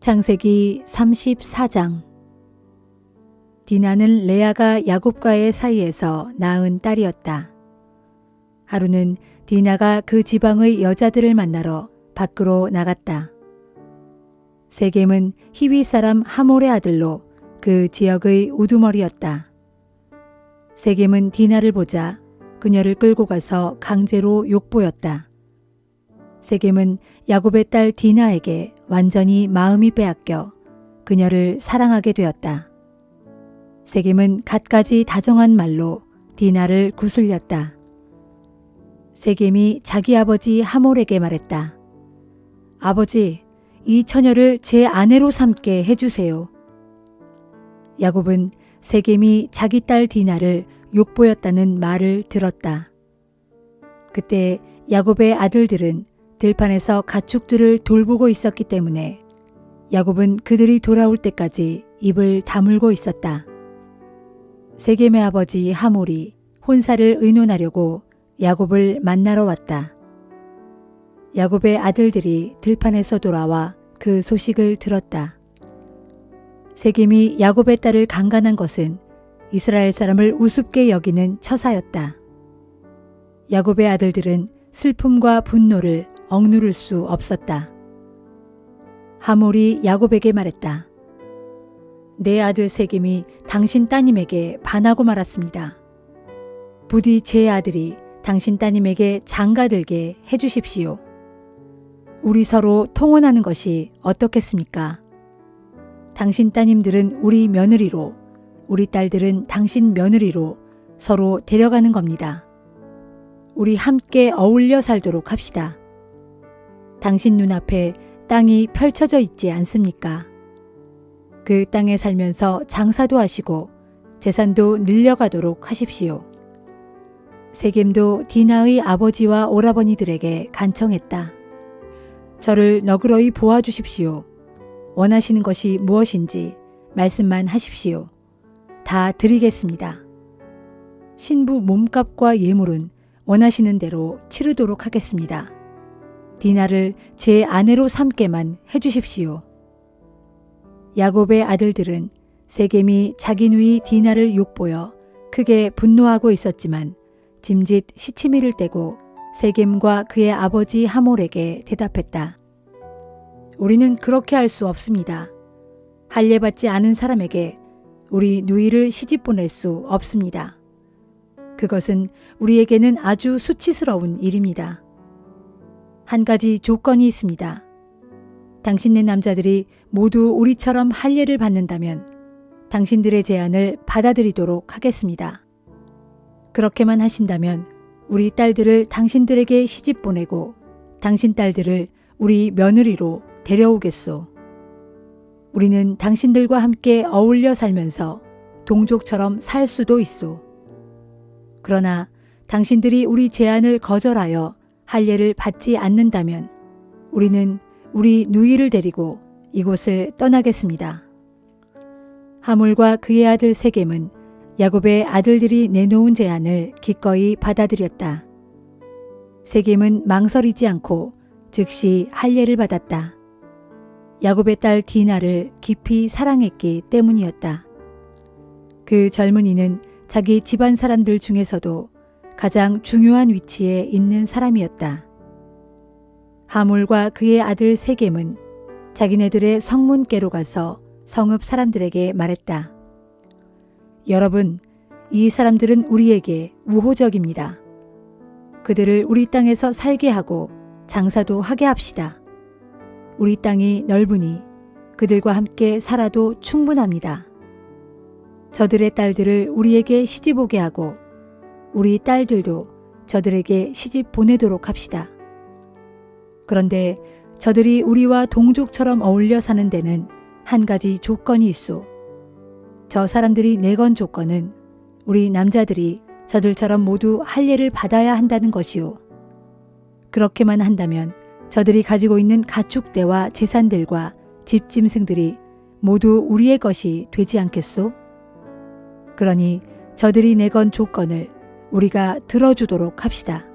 창세기 34장. 디나는 레아가 야곱과의 사이에서 낳은 딸이었다. 하루는 디나가 그 지방의 여자들을 만나러 밖으로 나갔다. 세겜은 히위 사람 하몰의 아들로 그 지역의 우두머리였다. 세겜은 디나를 보자 그녀를 끌고 가서 강제로 욕보였다. 세겜은 야곱의 딸 디나에게 완전히 마음이 빼앗겨 그녀를 사랑하게 되었다. 세겜은 갖가지 다정한 말로 디나를 구슬렸다. 세겜이 자기 아버지 하몰에게 말했다. 아버지, 이 처녀를 제 아내로 삼게 해주세요. 야곱은 세겜이 자기 딸 디나를 욕보였다는 말을 들었다. 그때 야곱의 아들들은 들판에서 가축들을 돌보고 있었기 때문에 야곱은 그들이 돌아올 때까지 입을 다물고 있었다. 세겜의 아버지 하몰이 혼사를 의논하려고 야곱을 만나러 왔다. 야곱의 아들들이 들판에서 돌아와 그 소식을 들었다. 세겜이 야곱의 딸을 강간한 것은 이스라엘 사람을 우습게 여기는 처사였다. 야곱의 아들들은 슬픔과 분노를 억누를 수 없었다. 하몰이 야곱에게 말했다. 내 아들 세겜이 당신 따님에게 반하고 말았습니다. 부디 제 아들이 당신 따님에게 장가들게 해주십시오. 우리 서로 통혼하는 것이 어떻겠습니까? 당신 따님들은 우리 며느리로, 우리 딸들은 당신 며느리로 서로 데려가는 겁니다. 우리 함께 어울려 살도록 합시다. 당신 눈앞에 땅이 펼쳐져 있지 않습니까? 그 땅에 살면서 장사도 하시고 재산도 늘려가도록 하십시오. 세겜도 디나의 아버지와 오라버니들에게 간청했다. 저를 너그러이 보아주십시오. 원하시는 것이 무엇인지 말씀만 하십시오. 다 드리겠습니다. 신부 몸값과 예물은 원하시는 대로 치르도록 하겠습니다. 디나를 제 아내로 삼게만 해주십시오. 야곱의 아들들은 세겜이 자기 누이 디나를 욕보여 크게 분노하고 있었지만 짐짓 시치미를 떼고 세겜과 그의 아버지 하몰에게 대답했다. 우리는 그렇게 할 수 없습니다. 할례받지 않은 사람에게 우리 누이를 시집 보낼 수 없습니다. 그것은 우리에게는 아주 수치스러운 일입니다. 한 가지 조건이 있습니다. 당신네 남자들이 모두 우리처럼 할례를 받는다면 당신들의 제안을 받아들이도록 하겠습니다. 그렇게만 하신다면 우리 딸들을 당신들에게 시집 보내고 당신 딸들을 우리 며느리로 데려오겠소. 우리는 당신들과 함께 어울려 살면서 동족처럼 살 수도 있소. 그러나 당신들이 우리 제안을 거절하여 할례를 받지 않는다면 우리는 우리 누이를 데리고 이곳을 떠나겠습니다. 하몰과 그의 아들 세겜은 야곱의 아들들이 내놓은 제안을 기꺼이 받아들였다. 세겜은 망설이지 않고 즉시 할례를 받았다. 야곱의 딸 디나를 깊이 사랑했기 때문이었다. 그 젊은이는 자기 집안 사람들 중에서도 가장 중요한 위치에 있는 사람이었다. 하몰과 그의 아들 세겜은 자기네들의 성문께로 가서 성읍 사람들에게 말했다. 여러분, 이 사람들은 우리에게 우호적입니다. 그들을 우리 땅에서 살게 하고 장사도 하게 합시다. 우리 땅이 넓으니 그들과 함께 살아도 충분합니다. 저들의 딸들을 우리에게 시집 오게 하고 우리 딸들도 저들에게 시집 보내도록 합시다. 그런데 저들이 우리와 동족처럼 어울려 사는 데는 한 가지 조건이 있소. 저 사람들이 내건 조건은 우리 남자들이 저들처럼 모두 할례를 받아야 한다는 것이오. 그렇게만 한다면 저들이 가지고 있는 가축대와 재산들과 집짐승들이 모두 우리의 것이 되지 않겠소? 그러니 저들이 내건 조건을 우리가 들어주도록 합시다.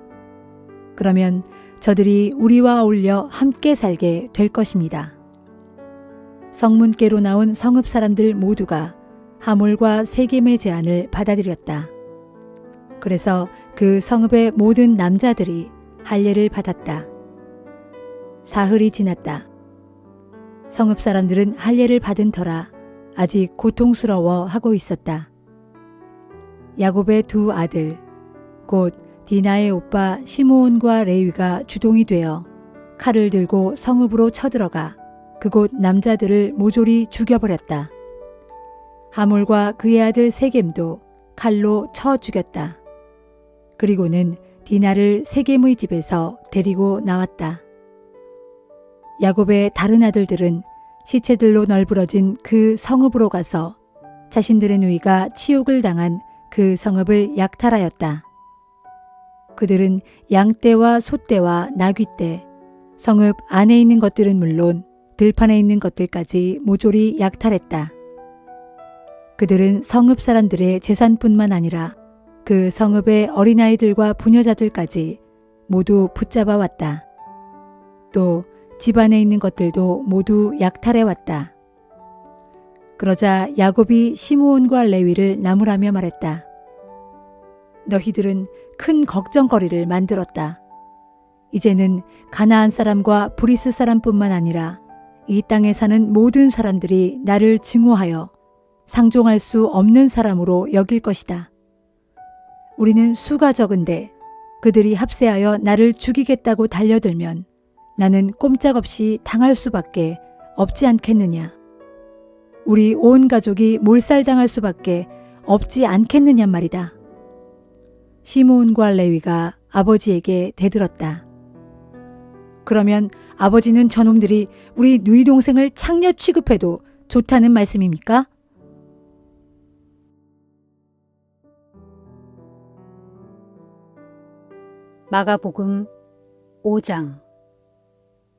그러면 저들이 우리와 어울려 함께 살게 될 것입니다. 성문께로 나온 성읍 사람들 모두가 하몰과 세겜의 제안을 받아들였다. 그래서 그 성읍의 모든 남자들이 할례를 받았다. 사흘이 지났다. 성읍 사람들은 할례를 받은 터라 아직 고통스러워 하고 있었다. 야곱의 두 아들, 곧 디나의 오빠 시므온과 레위가 주동이 되어 칼을 들고 성읍으로 쳐들어가 그곳 남자들을 모조리 죽여버렸다. 하몰과 그의 아들 세겜도 칼로 쳐 죽였다. 그리고는 디나를 세겜의 집에서 데리고 나왔다. 야곱의 다른 아들들은 시체들로 널브러진 그 성읍으로 가서 자신들의 누이가 치욕을 당한 그 성읍을 약탈하였다. 그들은 양떼와 소떼와 나귀떼, 성읍 안에 있는 것들은 물론 들판에 있는 것들까지 모조리 약탈했다. 그들은 성읍 사람들의 재산뿐만 아니라 그 성읍의 어린아이들과 부녀자들까지 모두 붙잡아 왔다. 또 집안에 있는 것들도 모두 약탈해 왔다. 그러자 야곱이 시므온과 레위를 나무라며 말했다. 너희들은 큰 걱정거리를 만들었다. 이제는 가나안 사람과 브리스 사람뿐만 아니라 이 땅에 사는 모든 사람들이 나를 증오하여 상종할 수 없는 사람으로 여길 것이다. 우리는 수가 적은데 그들이 합세하여 나를 죽이겠다고 달려들면 나는 꼼짝없이 당할 수밖에 없지 않겠느냐. 우리 온 가족이 몰살당할 수밖에 없지 않겠느냐 말이다. 시므온과 레위가 아버지에게 대들었다. 그러면 아버지는 저놈들이 우리 누이 동생을 창녀 취급해도 좋다는 말씀입니까? 마가복음 5장.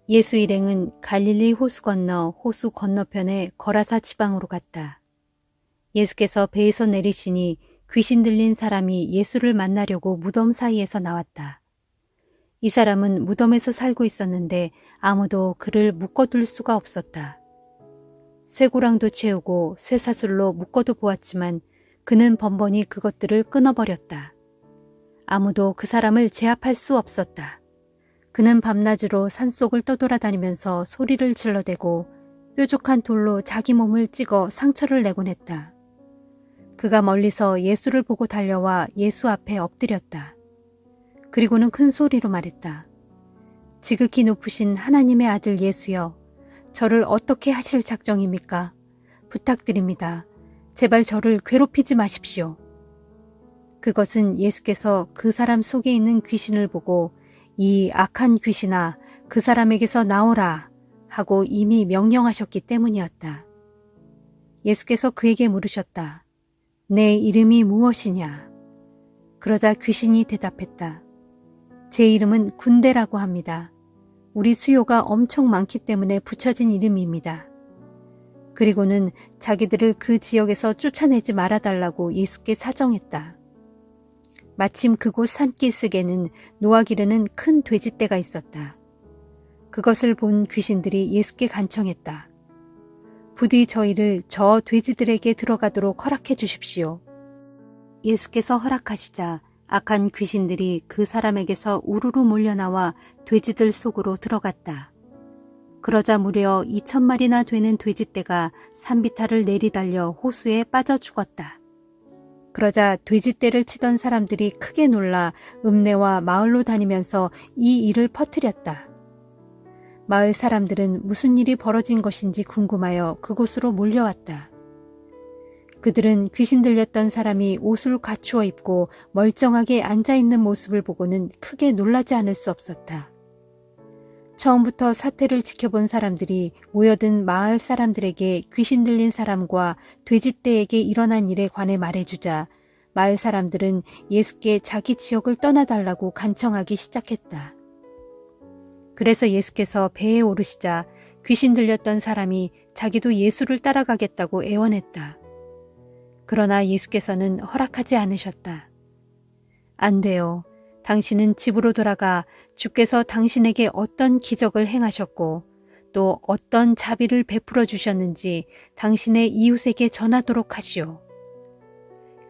예수 일행은 갈릴리 호수 건너 호수 건너편의 거라사 지방으로 갔다. 예수께서 배에서 내리시니 귀신 들린 사람이 예수를 만나려고 무덤 사이에서 나왔다. 이 사람은 무덤에서 살고 있었는데 아무도 그를 묶어둘 수가 없었다. 쇠고랑도 채우고 쇠사슬로 묶어도 보았지만 그는 번번이 그것들을 끊어버렸다. 아무도 그 사람을 제압할 수 없었다. 그는 밤낮으로 산속을 떠돌아다니면서 소리를 질러대고 뾰족한 돌로 자기 몸을 찍어 상처를 내곤 했다. 그가 멀리서 예수를 보고 달려와 예수 앞에 엎드렸다. 그리고는 큰 소리로 말했다. 지극히 높으신 하나님의 아들 예수여, 저를 어떻게 하실 작정입니까? 부탁드립니다. 제발 저를 괴롭히지 마십시오. 그것은 예수께서 그 사람 속에 있는 귀신을 보고 이 악한 귀신아, 그 사람에게서 나오라 하고 이미 명령하셨기 때문이었다. 예수께서 그에게 물으셨다. 내 이름이 무엇이냐? 그러자 귀신이 대답했다. 제 이름은 군대라고 합니다. 우리 수요가 엄청 많기 때문에 붙여진 이름입니다. 그리고는 자기들을 그 지역에서 쫓아내지 말아달라고 예수께 사정했다. 마침 그곳 산기슭에는 노아 기르는 큰 돼지떼가 있었다. 그것을 본 귀신들이 예수께 간청했다. 부디 저희를 저 돼지들에게 들어가도록 허락해 주십시오. 예수께서 허락하시자 악한 귀신들이 그 사람에게서 우르르 몰려나와 돼지들 속으로 들어갔다. 그러자 무려 2,000마리나 되는 돼지떼가 산비탈을 내리달려 호수에 빠져 죽었다. 그러자 돼지떼를 치던 사람들이 크게 놀라 읍내와 마을로 다니면서 이 일을 퍼뜨렸다. 마을 사람들은 무슨 일이 벌어진 것인지 궁금하여 그곳으로 몰려왔다. 그들은 귀신 들렸던 사람이 옷을 갖추어 입고 멀쩡하게 앉아있는 모습을 보고는 크게 놀라지 않을 수 없었다. 처음부터 사태를 지켜본 사람들이 모여든 마을 사람들에게 귀신 들린 사람과 돼지떼에게 일어난 일에 관해 말해주자 마을 사람들은 예수께 자기 지역을 떠나달라고 간청하기 시작했다. 그래서 예수께서 배에 오르시자 귀신 들렸던 사람이 자기도 예수를 따라가겠다고 애원했다. 그러나 예수께서는 허락하지 않으셨다. 안 돼요. 당신은 집으로 돌아가 주께서 당신에게 어떤 기적을 행하셨고 또 어떤 자비를 베풀어 주셨는지 당신의 이웃에게 전하도록 하시오.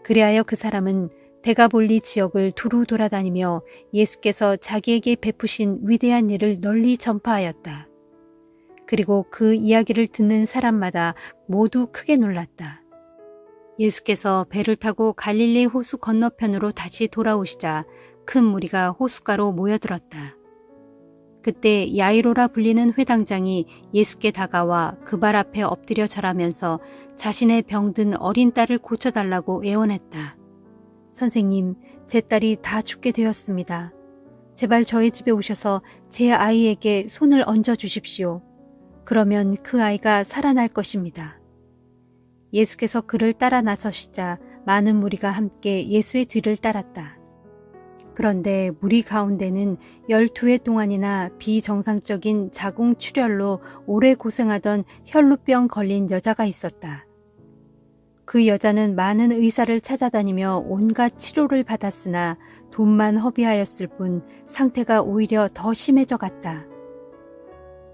그리하여 그 사람은 데가볼리 지역을 두루 돌아다니며 예수께서 자기에게 베푸신 위대한 일을 널리 전파하였다. 그리고 그 이야기를 듣는 사람마다 모두 크게 놀랐다. 예수께서 배를 타고 갈릴리 호수 건너편으로 다시 돌아오시자 큰 무리가 호숫가로 모여들었다. 그때 야이로라 불리는 회당장이 예수께 다가와 그 발 앞에 엎드려 절하면서 자신의 병든 어린 딸을 고쳐달라고 애원했다. 선생님, 제 딸이 다 죽게 되었습니다. 제발 저희 집에 오셔서 제 아이에게 손을 얹어 주십시오. 그러면 그 아이가 살아날 것입니다. 예수께서 그를 따라 나서시자 많은 무리가 함께 예수의 뒤를 따랐다. 그런데 무리 가운데는 12해 동안이나 비정상적인 자궁 출혈로 오래 고생하던 혈루병 걸린 여자가 있었다. 그 여자는 많은 의사를 찾아다니며 온갖 치료를 받았으나 돈만 허비하였을 뿐 상태가 오히려 더 심해져 갔다.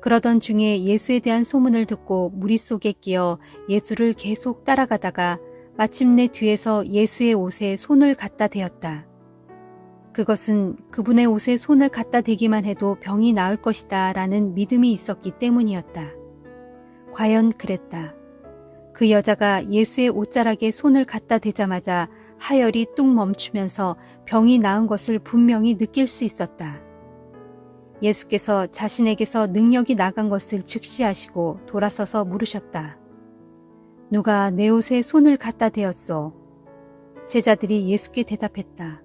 그러던 중에 예수에 대한 소문을 듣고 무리 속에 끼어 예수를 계속 따라가다가 마침내 뒤에서 예수의 옷에 손을 갖다 대었다. 그것은 그분의 옷에 손을 갖다 대기만 해도 병이 나을 것이다 라는 믿음이 있었기 때문이었다. 과연 그랬다. 그 여자가 예수의 옷자락에 손을 갖다 대자마자 하혈이 뚝 멈추면서 병이 나은 것을 분명히 느낄 수 있었다. 예수께서 자신에게서 능력이 나간 것을 즉시하시고 돌아서서 물으셨다. 누가 내 옷에 손을 갖다 대었소? 제자들이 예수께 대답했다.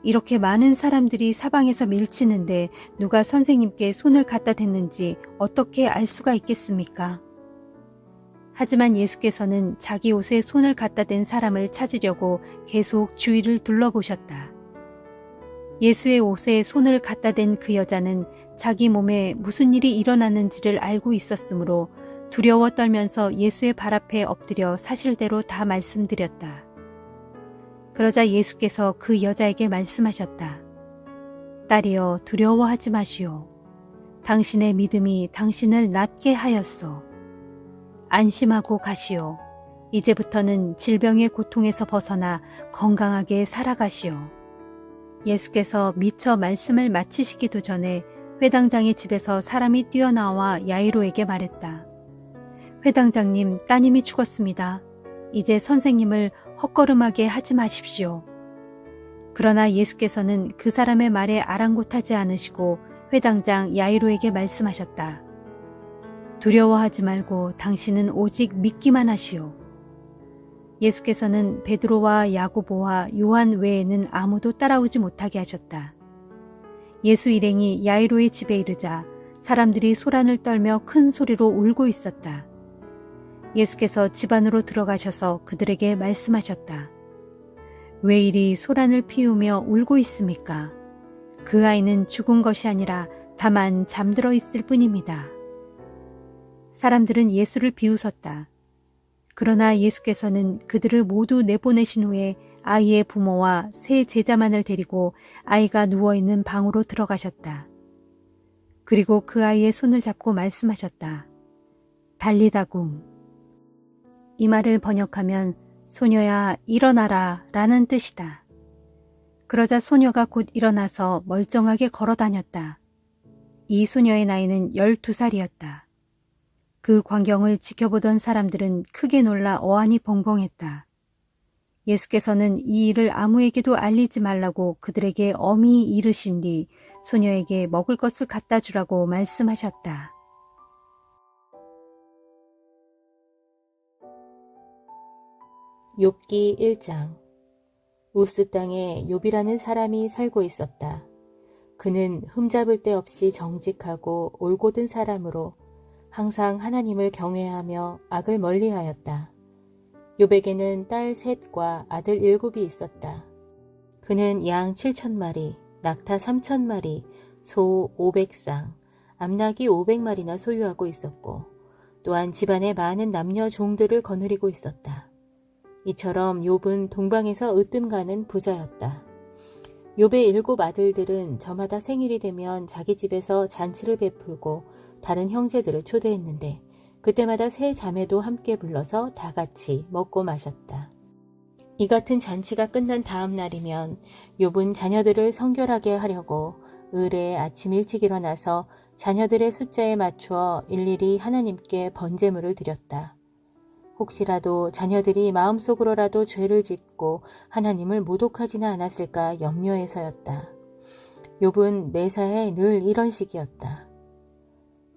이렇게 많은 사람들이 사방에서 밀치는데 누가 선생님께 손을 갖다 댔는지 어떻게 알 수가 있겠습니까? 하지만 예수께서는 자기 옷에 손을 갖다 댄 사람을 찾으려고 계속 주위를 둘러보셨다. 예수의 옷에 손을 갖다 댄 그 여자는 자기 몸에 무슨 일이 일어났는지를 알고 있었으므로 두려워 떨면서 예수의 발 앞에 엎드려 사실대로 다 말씀드렸다. 그러자 예수께서 그 여자에게 말씀하셨다. 딸이여, 두려워하지 마시오. 당신의 믿음이 당신을 낫게 하였소. 안심하고 가시오. 이제부터는 질병의 고통에서 벗어나 건강하게 살아가시오. 예수께서 미처 말씀을 마치시기도 전에 회당장의 집에서 사람이 뛰어나와 야이로에게 말했다. 회당장님, 따님이 죽었습니다. 이제 선생님을 헛걸음하게 하지 마십시오. 그러나 예수께서는 그 사람의 말에 아랑곳하지 않으시고 회당장 야이로에게 말씀하셨다. 두려워하지 말고 당신은 오직 믿기만 하시오. 예수께서는 베드로와 야고보와 요한 외에는 아무도 따라오지 못하게 하셨다. 예수 일행이 야이로의 집에 이르자 사람들이 소란을 떨며 큰 소리로 울고 있었다. 예수께서 집 안으로 들어가셔서 그들에게 말씀하셨다. 왜 이리 소란을 피우며 울고 있습니까? 그 아이는 죽은 것이 아니라 다만 잠들어 있을 뿐입니다. 사람들은 예수를 비웃었다. 그러나 예수께서는 그들을 모두 내보내신 후에 아이의 부모와 세 제자만을 데리고 아이가 누워있는 방으로 들어가셨다. 그리고 그 아이의 손을 잡고 말씀하셨다. 달리다굼. 이 말을 번역하면 소녀야 일어나라 라는 뜻이다. 그러자 소녀가 곧 일어나서 멀쩡하게 걸어 다녔다. 이 소녀의 나이는 12살이었다. 그 광경을 지켜보던 사람들은 크게 놀라 어안이 벙벙했다. 예수께서는 이 일을 아무에게도 알리지 말라고 그들에게 엄히 이르신 뒤 소녀에게 먹을 것을 갖다 주라고 말씀하셨다. 욥기 1장. 우스 땅에 욥이라는 사람이 살고 있었다. 그는 흠잡을 데 없이 정직하고 올곧은 사람으로 항상 하나님을 경외하며 악을 멀리하였다. 욥에게는 딸 셋과 아들 7이 있었다. 그는 양 7,000마리, 낙타 3,000마리, 소 500쌍, 암낙이 500마리나 소유하고 있었고 또한 집안에 많은 남녀 종들을 거느리고 있었다. 이처럼 욥은 동방에서 으뜸가는 부자였다. 욥의 7 아들들은 저마다 생일이 되면 자기 집에서 잔치를 베풀고 다른 형제들을 초대했는데 그때마다 세 자매도 함께 불러서 다 같이 먹고 마셨다. 이 같은 잔치가 끝난 다음 날이면 욥은 자녀들을 성결하게 하려고 을에 아침 일찍 일어나서 자녀들의 숫자에 맞추어 일일이 하나님께 번제물을 드렸다. 혹시라도 자녀들이 마음속으로라도 죄를 짓고 하나님을 모독하지는 않았을까 염려해서였다. 욥은 매사에 늘 이런 식이었다.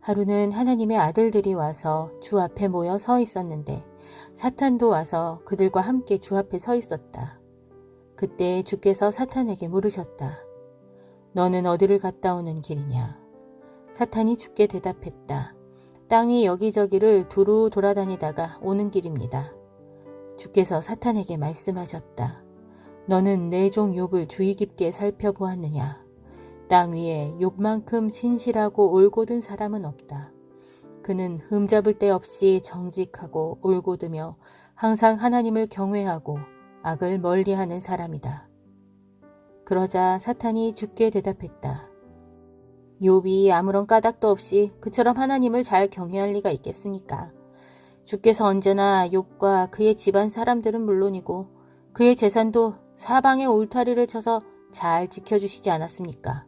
하루는 하나님의 아들들이 와서 주 앞에 모여 서 있었는데 사탄도 와서 그들과 함께 주 앞에 서 있었다. 그때 주께서 사탄에게 물으셨다. 너는 어디를 갔다 오는 길이냐? 사탄이 주께 대답했다. 땅이 여기저기를 두루 돌아다니다가 오는 길입니다. 주께서 사탄에게 말씀하셨다. 너는 내 종 욥을 주의 깊게 살펴보았느냐? 땅 위에 욥만큼 진실하고 올곧은 사람은 없다. 그는 흠잡을 데 없이 정직하고 올곧으며 항상 하나님을 경외하고 악을 멀리하는 사람이다. 그러자 사탄이 주께 대답했다. 욥이 아무런 까닭도 없이 그처럼 하나님을 잘 경외할 리가 있겠습니까? 주께서 언제나 욥과 그의 집안 사람들은 물론이고 그의 재산도 사방에 울타리를 쳐서 잘 지켜주시지 않았습니까?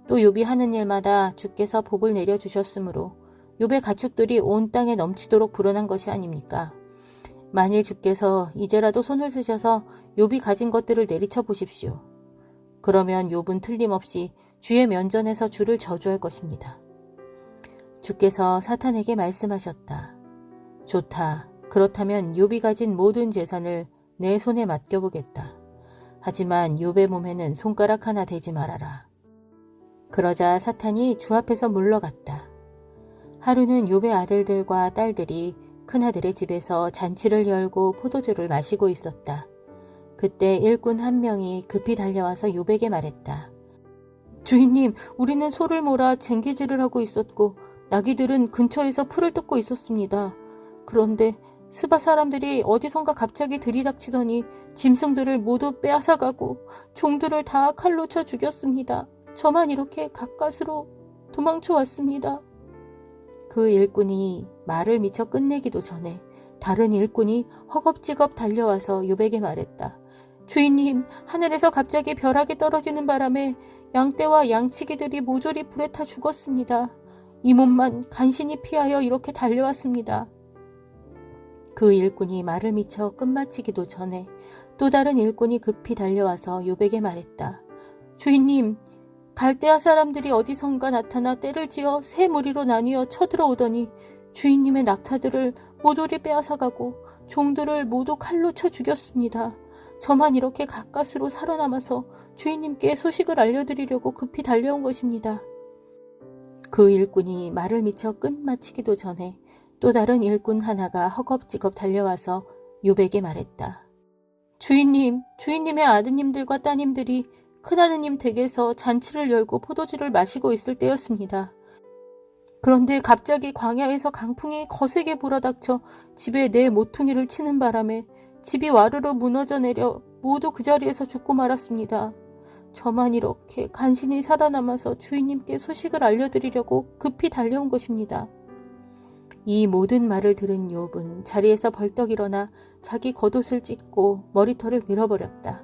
또 욥이 하는 일마다 주께서 복을 내려주셨으므로 욥의 가축들이 온 땅에 넘치도록 불어난 것이 아닙니까? 만일 주께서 이제라도 손을 쓰셔서 욥이 가진 것들을 내리쳐 보십시오. 그러면 욥은 틀림없이 주의 면전에서 주를 저주할 것입니다. 주께서 사탄에게 말씀하셨다. 좋다. 그렇다면 욥이 가진 모든 재산을 내 손에 맡겨보겠다. 하지만 욥의 몸에는 손가락 하나 대지 말아라. 그러자 사탄이 주 앞에서 물러갔다. 하루는 욥의 아들들과 딸들이 큰아들의 집에서 잔치를 열고 포도주를 마시고 있었다. 그때 일꾼 한 명이 급히 달려와서 욥에게 말했다. 주인님, 우리는 소를 몰아 쟁기질을 하고 있었고 나귀들은 근처에서 풀을 뜯고 있었습니다. 그런데 스바 사람들이 어디선가 갑자기 들이닥치더니 짐승들을 모두 빼앗아가고 종들을 다 칼로 쳐 죽였습니다. 저만 이렇게 가까스로 도망쳐 왔습니다. 그 일꾼이 말을 미처 끝내기도 전에 다른 일꾼이 허겁지겁 달려와서 욥에게 말했다. 주인님, 하늘에서 갑자기 벼락이 떨어지는 바람에 양떼와 양치기들이 모조리 불에 타 죽었습니다. 이 몸만 간신히 피하여 이렇게 달려왔습니다. 그 일꾼이 말을 미처 끝마치기도 전에 또 다른 일꾼이 급히 달려와서 욥에게 말했다. 주인님, 갈대아 사람들이 어디선가 나타나 떼를 지어 세 무리로 나뉘어 쳐들어오더니 주인님의 낙타들을 모조리 빼앗아가고 종들을 모두 칼로 쳐 죽였습니다. 저만 이렇게 가까스로 살아남아서 주인님께 소식을 알려드리려고 급히 달려온 것입니다. 그 일꾼이 말을 미처 끝마치기도 전에 또 다른 일꾼 하나가 허겁지겁 달려와서 욥에게 말했다. 주인님, 주인님의 아드님들과 따님들이 큰아드님 댁에서 잔치를 열고 포도주를 마시고 있을 때였습니다. 그런데 갑자기 광야에서 강풍이 거세게 불어닥쳐 집에 내 모퉁이를 치는 바람에 집이 와르르 무너져 내려 모두 그 자리에서 죽고 말았습니다. 저만 이렇게 간신히 살아남아서 주인님께 소식을 알려드리려고 급히 달려온 것입니다. 이 모든 말을 들은 욥은 자리에서 벌떡 일어나 자기 겉옷을 찢고 머리털을 밀어버렸다.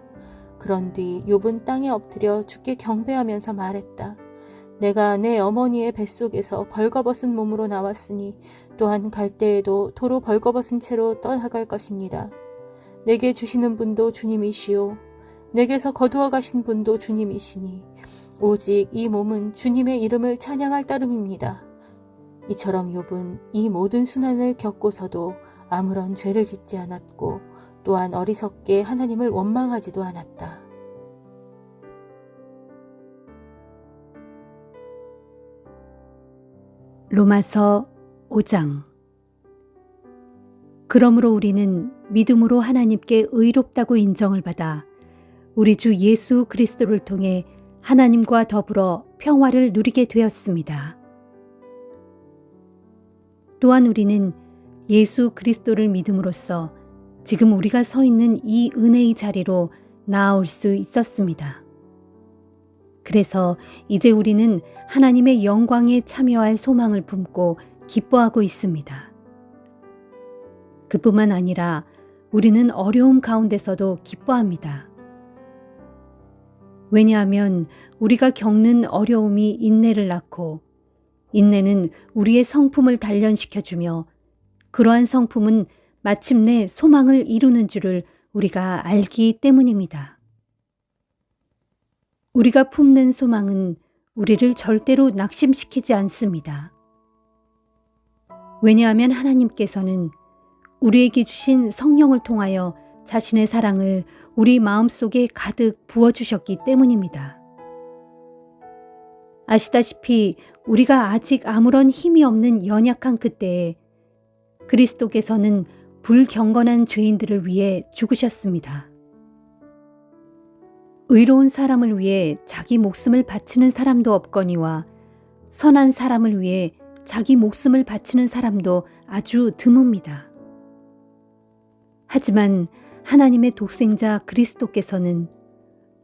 그런 뒤 욥은 땅에 엎드려 주께 경배하면서 말했다. 내가 내 어머니의 뱃속에서 벌거벗은 몸으로 나왔으니 또한 갈 때에도 도로 벌거벗은 채로 떠나갈 것입니다. 내게 주시는 분도 주님이시오. 내게서 거두어 가신 분도 주님이시니 오직 이 몸은 주님의 이름을 찬양할 따름입니다. 이처럼 욥은 이 모든 순환을 겪고서도 아무런 죄를 짓지 않았고 또한 어리석게 하나님을 원망하지도 않았다. 로마서 5장. 그러므로 우리는 믿음으로 하나님께 의롭다고 인정을 받아 우리 주 예수 그리스도를 통해 하나님과 더불어 평화를 누리게 되었습니다. 또한 우리는 예수 그리스도를 믿음으로써 지금 우리가 서 있는 이 은혜의 자리로 나아올 수 있었습니다. 그래서 이제 우리는 하나님의 영광에 참여할 소망을 품고 기뻐하고 있습니다. 그뿐만 아니라 우리는 어려움 가운데서도 기뻐합니다. 왜냐하면 우리가 겪는 어려움이 인내를 낳고 인내는 우리의 성품을 단련시켜주며 그러한 성품은 마침내 소망을 이루는 줄을 우리가 알기 때문입니다. 우리가 품는 소망은 우리를 절대로 낙심시키지 않습니다. 왜냐하면 하나님께서는 우리에게 주신 성령을 통하여 자신의 사랑을 우리 마음속에 가득 부어주셨기 때문입니다. 아시다시피 우리가 아직 아무런 힘이 없는 연약한 그때에 그리스도께서는 불경건한 죄인들을 위해 죽으셨습니다. 의로운 사람을 위해 자기 목숨을 바치는 사람도 없거니와 선한 사람을 위해 자기 목숨을 바치는 사람도 아주 드뭅니다. 하지만 하나님의 독생자 그리스도께서는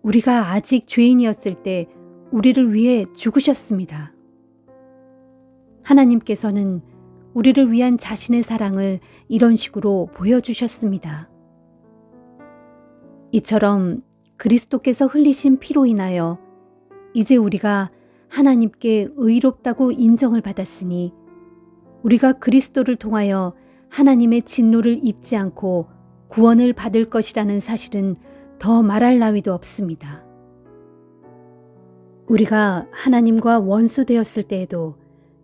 우리가 아직 죄인이었을 때 우리를 위해 죽으셨습니다. 하나님께서는 우리를 위한 자신의 사랑을 이런 식으로 보여주셨습니다. 이처럼 그리스도께서 흘리신 피로 인하여 이제 우리가 하나님께 의롭다고 인정을 받았으니 우리가 그리스도를 통하여 하나님의 진노를 입지 않고 구원을 받을 것이라는 사실은 더 말할 나위도 없습니다. 우리가 하나님과 원수되었을 때에도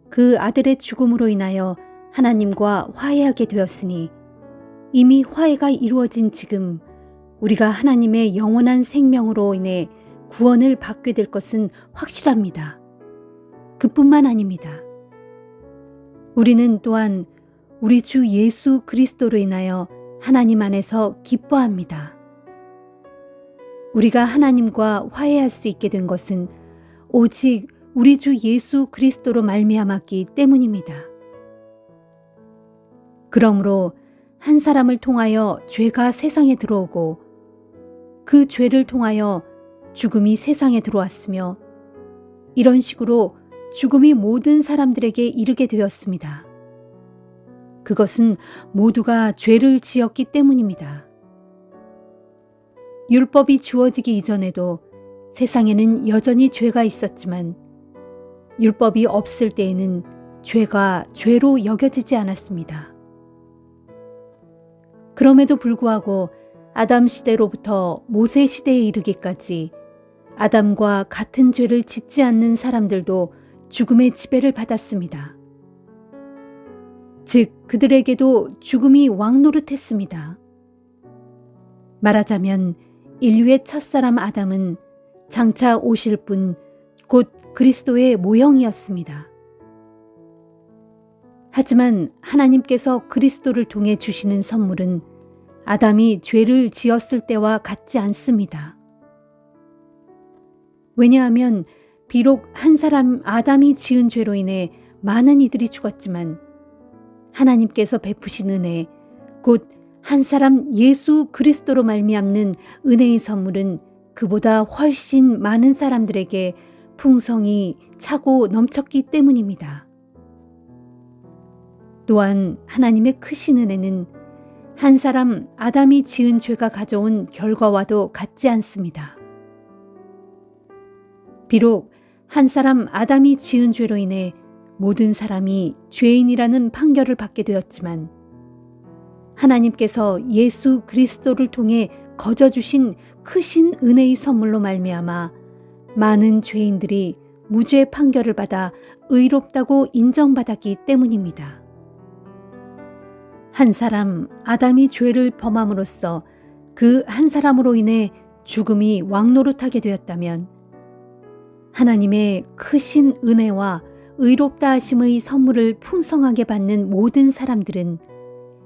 그 아들의 죽음으로 인하여 하나님과 화해하게 되었으니 이미 화해가 이루어진 지금 우리가 하나님의 영원한 생명으로 인해 구원을 받게 될 것은 확실합니다. 그뿐만 아닙니다. 우리는 또한 우리 주 예수 그리스도로 인하여 하나님 안에서 기뻐합니다. 우리가 하나님과 화해할 수 있게 된 것은 오직 우리 주 예수 그리스도로 말미암았기 때문입니다. 그러므로 한 사람을 통하여 죄가 세상에 들어오고 그 죄를 통하여 죽음이 세상에 들어왔으며 이런 식으로 죽음이 모든 사람들에게 이르게 되었습니다. 그것은 모두가 죄를 지었기 때문입니다. 율법이 주어지기 이전에도 세상에는 여전히 죄가 있었지만 율법이 없을 때에는 죄가 죄로 여겨지지 않았습니다. 그럼에도 불구하고 아담 시대로부터 모세 시대에 이르기까지 아담과 같은 죄를 짓지 않는 사람들도 죽음의 지배를 받았습니다. 즉 그들에게도 죽음이 왕노릇했습니다. 말하자면 인류의 첫사람 아담은 장차 오실 분 곧 그리스도의 모형이었습니다. 하지만 하나님께서 그리스도를 통해 주시는 선물은 아담이 죄를 지었을 때와 같지 않습니다. 왜냐하면 비록 한 사람 아담이 지은 죄로 인해 많은 이들이 죽었지만 하나님께서 베푸신 은혜, 곧 한 사람 예수 그리스도로 말미암는 은혜의 선물은 그보다 훨씬 많은 사람들에게 풍성히 차고 넘쳤기 때문입니다. 또한 하나님의 크신 은혜는 한 사람 아담이 지은 죄가 가져온 결과와도 같지 않습니다. 비록 한 사람 아담이 지은 죄로 인해 모든 사람이 죄인이라는 판결을 받게 되었지만 하나님께서 예수 그리스도를 통해 거저주신 크신 은혜의 선물로 말미암아 많은 죄인들이 무죄 판결을 받아 의롭다고 인정받았기 때문입니다. 한 사람 아담이 죄를 범함으로써 그 한 사람으로 인해 죽음이 왕노릇하게 되었다면 하나님의 크신 은혜와 의롭다 하심의 선물을 풍성하게 받는 모든 사람들은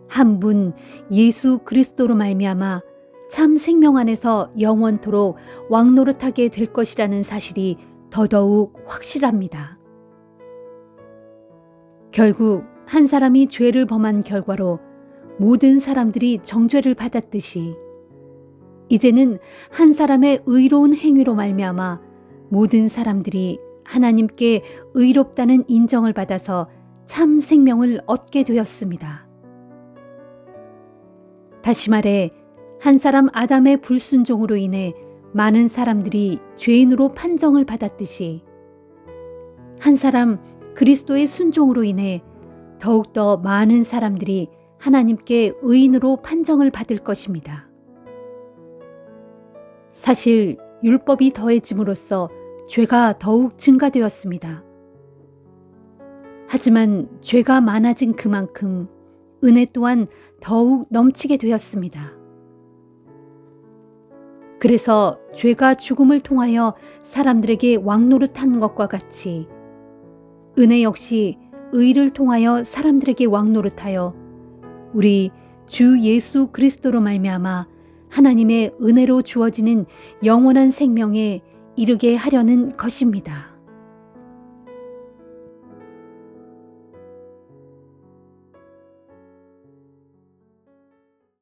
한 분 예수 그리스도로 말미암아 참 생명 안에서 영원토록 왕노릇하게 될 것이라는 사실이 더더욱 확실합니다. 결국 한 사람이 죄를 범한 결과로 모든 사람들이 정죄를 받았듯이 이제는 한 사람의 의로운 행위로 말미암아 모든 사람들이 하나님께 의롭다는 인정을 받아서 참 생명을 얻게 되었습니다. 다시 말해 한 사람 아담의 불순종으로 인해 많은 사람들이 죄인으로 판정을 받았듯이 한 사람 그리스도의 순종으로 인해 더욱더 많은 사람들이 하나님께 의인으로 판정을 받을 것입니다. 사실 율법이 더해짐으로써 죄가 더욱 증가되었습니다. 하지만 죄가 많아진 그만큼 은혜 또한 더욱 넘치게 되었습니다. 그래서 죄가 죽음을 통하여 사람들에게 왕노릇한 것과 같이 은혜 역시 의를 통하여 사람들에게 왕노릇하여 우리 주 예수 그리스도로 말미암아 하나님의 은혜로 주어지는 영원한 생명에 이르게 하려는 것입니다.